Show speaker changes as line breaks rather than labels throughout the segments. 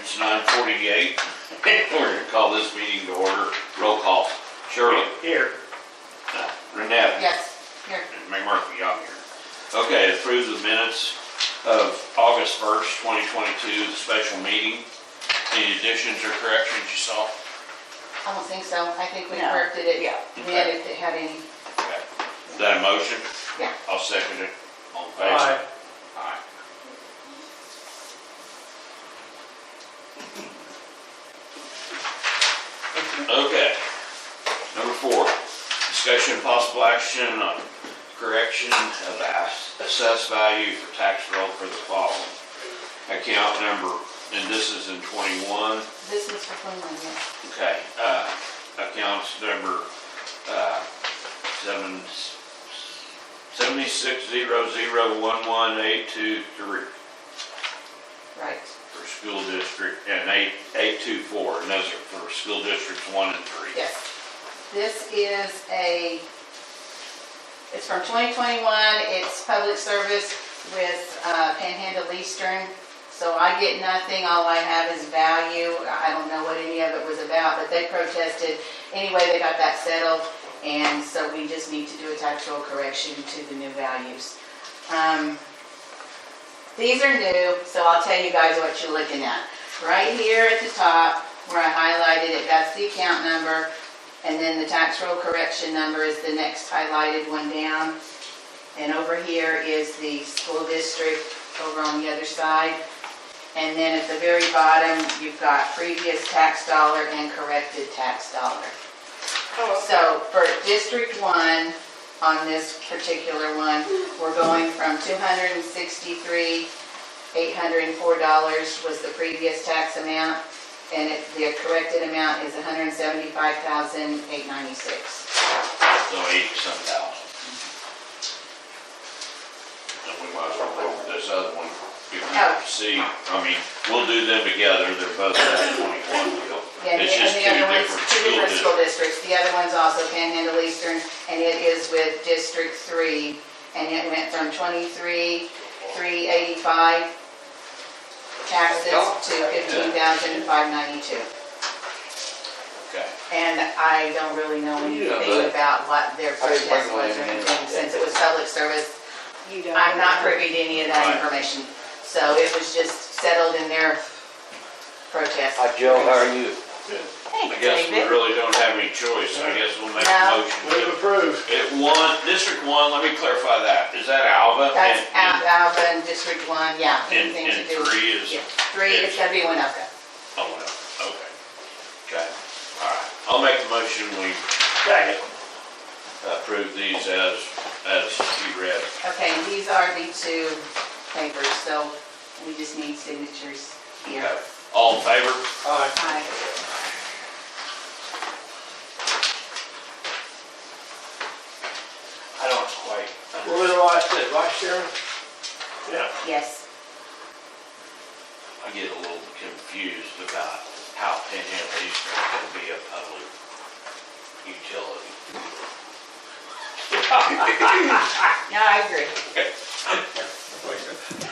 It's 9:48. We're going to call this meeting to order. Roll call. Shirley.
Here.
Renette.
Yes, here.
And McMurphy, I'm here. Okay, approve the minutes of August 1st, 2022, the special meeting. Any additions or corrections you saw?
I don't think so. I think we
No.
corrected it.
Yeah.
We had it, had any.
Okay. Is that a motion?
Yeah.
I'll second it. All in favor?
Aye.
Aye. Okay. Number 4, discussion and possible action on correction of the assessed value for tax roll for the following. Account number, and this is in 21.
This is for 21, yes.
Okay, accounts number 76001183
Right.
for school district, and 824, and those are for school districts 1 and 3.
Yes. This is it's from 2021. It's public service with Panhandle Eastern. So I get nothing. All I have is value. I don't know what any of it was about, but they protested. Anyway, they got that settled. And so we just need to do a tax roll correction to the new values. These are new, so I'll tell you guys what you're looking at. Right here at the top, where I highlighted it, that's the account number, and then the tax roll correction number is the next highlighted one down. And over here is the school district over on the other side. And then at the very bottom, you've got previous tax dollar and corrected tax dollar. So for District 1, on this particular one, we're going from $263,804 was the previous tax amount, and the corrected amount is $175,896.
So 80-some thousand. And we might as well go over this other one. If you see, I mean, we'll do them together. They're both at 21 deal.
Yeah,
It's just
and the other one's
two
two different
school
school districts. The other one's also Panhandle Eastern, and it is with District 3, and it went from $23,385 taxes to $15,592.
Okay.
And I don't really know anything about what their protest was or anything, since it was public service. I'm not privy to any of that
Right.
information. So it was just settled in their protest.
Hi Joe, how are you?
I
Hey,
guess we
David.
really don't have any choice. I guess we'll make a
No.
motion.
Move approved.
District 1, let me clarify that. Is that Alva?
That's
And-
Alva and District 1, yeah,
And
anything to do.
3 is?
Yeah, 3, it's gotta be Winoka.
Oh, no, okay. Okay, all right. I'll make the motion, we
Second.
approve these as you read.
Okay, and these are the two papers, so we just need signatures here.
Okay. All in favor?
Aye.
Aye.
I don't quite
What was the last bit, right, Sharon?
Yeah.
Yes.
I get a little confused about how Panhandle Eastern can be a public utility.
Yeah, I agree.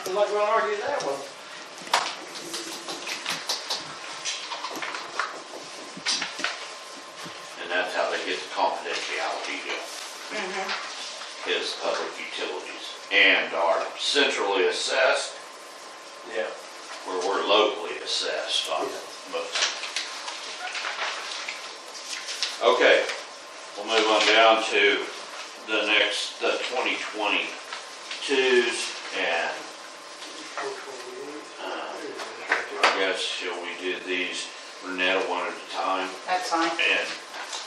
I'm not gonna argue that one.
And that's how they get the confidentiality deal,
Mm-hmm.
is public utilities. And are centrally assessed,
Yeah.
where we're locally assessed on most. Okay, we'll move on down to the next, the 2022s, and I guess, shall we do these, Renetta, one at a time?
That's fine.
And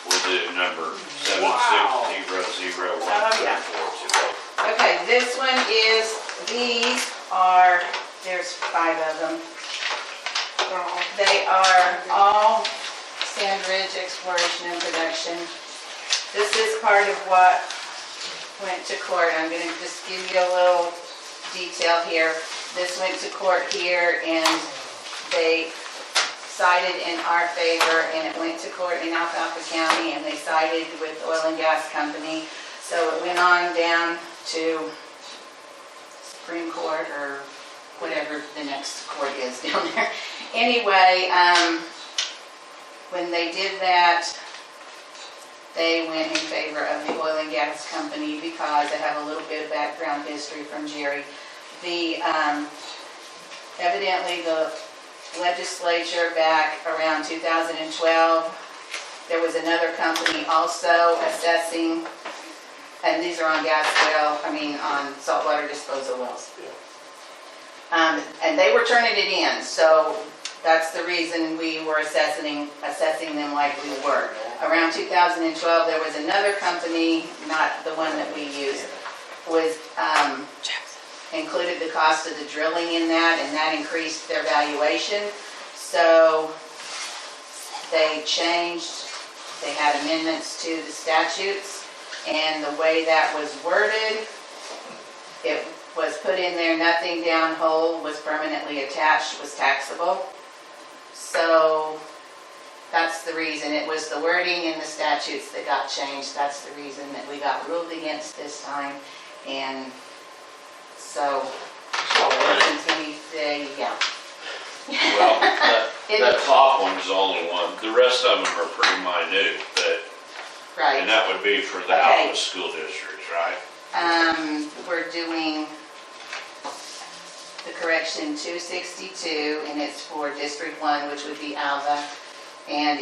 we'll do number
Wow.
76001342.
Okay, this one is, these are, there's 5 of them. They are all Sand Ridge Exploration and Production. This is part of what went to court. I'm gonna just give you a little detail here. This went to court here, and they sided in our favor, and it went to court in Alfalfa County, and they sided with Oil and Gas Company. So it went on down to Supreme Court, or whatever the next court is down there. anyway, when they did that, they went in favor of the oil and gas company because I have a little bit of background history from Jerry. Evidently the legislature back around 2012, there was another company also assessing, and these are on on saltwater disposal wells. And they were turning it in, so that's the reason we were assessing them like we were. Around 2012, there was another company, not the one that we used, included the cost of the drilling in that, and that increased their valuation. So they had amendments to the statutes, and the way that was worded, it was put in there, nothing downhole was permanently attached was taxable. So that's the reason. It was the wording in the statutes that got changed. That's the reason that we got ruled against this time. And so, yeah.
Well, that top one is the only one. The rest of them are pretty minute,
Right.
and that would be for the Alpha school districts, right?
We're doing the correction 262, and it's for District 1, which would be Alva, and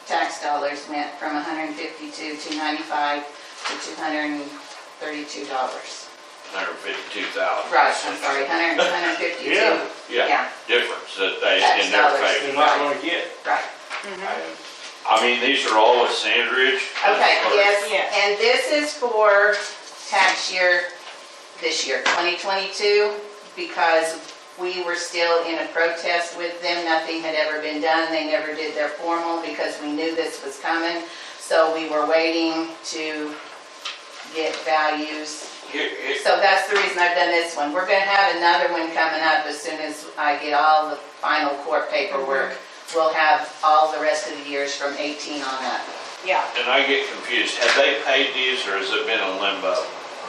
tax dollars went from $152,295 to $232.
$152,000.
Right, I'm sorry, 152.
Yeah, difference that they,
Tax
in their
dollars.
favor.
They're not gonna get.
Right.
I mean, these are all with Sandridge.
Okay, yes,
Yes.
and this is for tax year, this year, 2022, because we were still in a protest with them. Nothing had ever been done. They never did their formal because we knew this was coming. So we were waiting to get values. So that's the reason I've done this one. We're gonna have another one coming up as soon as I get all the final court paperwork. We'll have all the rest of the years from 18 on up.
Yeah.
And I get confused. Have they paid these or has it been in limbo?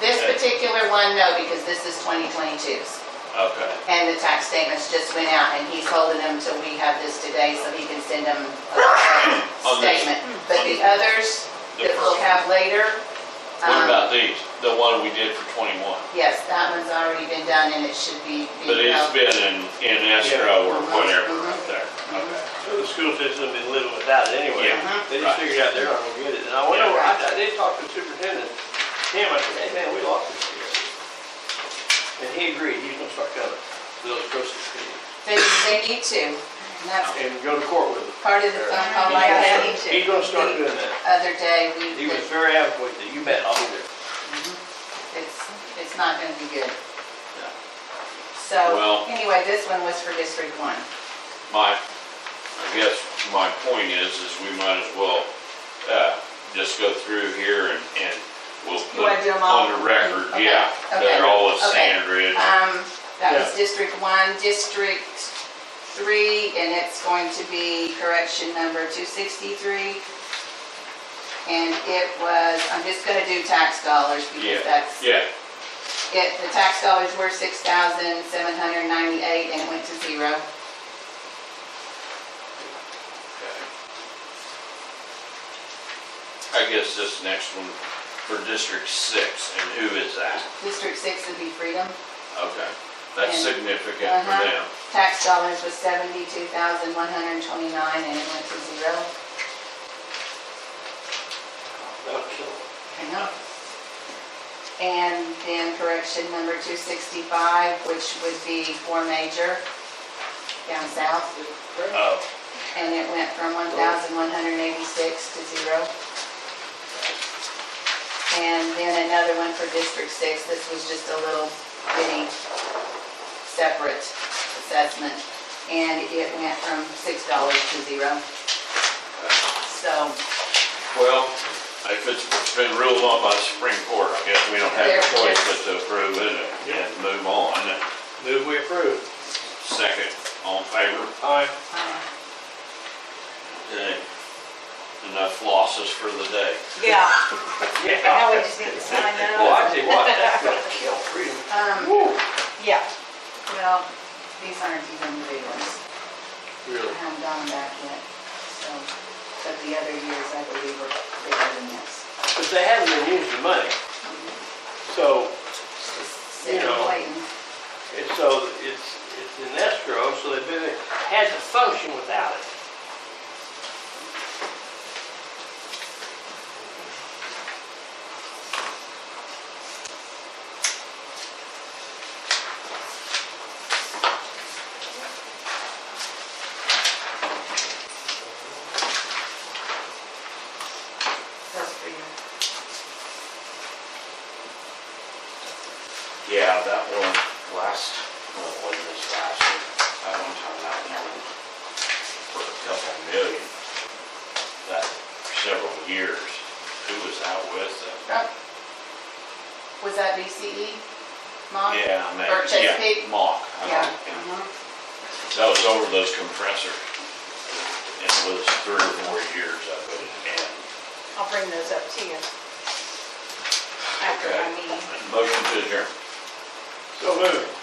This particular one, no, because this is 2022's.
Okay.
And the tax statements just went out, and he's holding them till we have this today, so he can send them a
On this-
statement. But the others that we'll have later,
What about these? The one we did for 21?
yes, that one's already been done, and it should be.
But it's been in escrow or whatever
Mhm.
up there. Okay.
So the school system has been living without it anyway.
Yeah.
They just
Right.
figured out they're not gonna get it. And I went
Yeah.
over, I did talk to the superintendent, Tim, I said, hey man, we lost this year. And he agreed, he's gonna start coming to those proceeds
They need to, and that's
and go to court with them.
part of the phone call like
Yeah,
that.
they need to.
He's gonna start doing that.
Other day,
He was very adamant that you bet I'll be there.
it's not gonna be good.
Yeah.
So,
Well-
anyway, this one was for District 1.
I guess my point is we might as well, just go through here and we'll
You
put
wanna do them all?
on the record,
Okay.
yeah.
Okay.
They're all with
Okay.
Sandridge.
That was District 1, District 3, and it's going to be correction number 263. And it was, I'm just gonna do tax dollars
Yeah,
because that's,
yeah.
the tax dollars were $6,798 and it went to 0.
Okay. I guess this next one for District 6, and who is that?
District 6 would be Freedom.
Okay, that's
And-
significant for them.
Tax dollars was $72,129 and it went to 0.
That was so.
I know. And then correction number 265, which would be for Major down south.
Oh,
And it went from 1,186 to 0. And then another one for District 6. This was just a little bitty separate assessment. And it went from $6 to 0. So
well, if it's been ruled on by the Supreme Court, I guess we don't have a choice but to approve it and move on.
Move we approve.
Second, all in favor?
Aye.
Okay. Enough losses for the day.
Yeah. Now we
Yeah.
just need to sign
Well, I
that.
tell you what, that's gonna kill freedom.
Yeah.
well, these aren't even the big ones. gone back yet, so, but the other years, I believe, are bigger than this.
But they haven't been using the money. So,
Just sitting and waiting.
it's in escrow, so they've been, had to function without it.
That's for you.
Yeah, that one last, well, it wasn't this last year, that one time that one for a couple million. That several years, who was that with?
Was that BCE, Mom?
Yeah, maybe,
Or Chesapeake?
yeah, Mock.
Yeah.
That was over those compressors. It was 3 or 4 years of it, and
I'll bring those up to you after
Okay.
my meeting.
motion to adjourn.
So moved.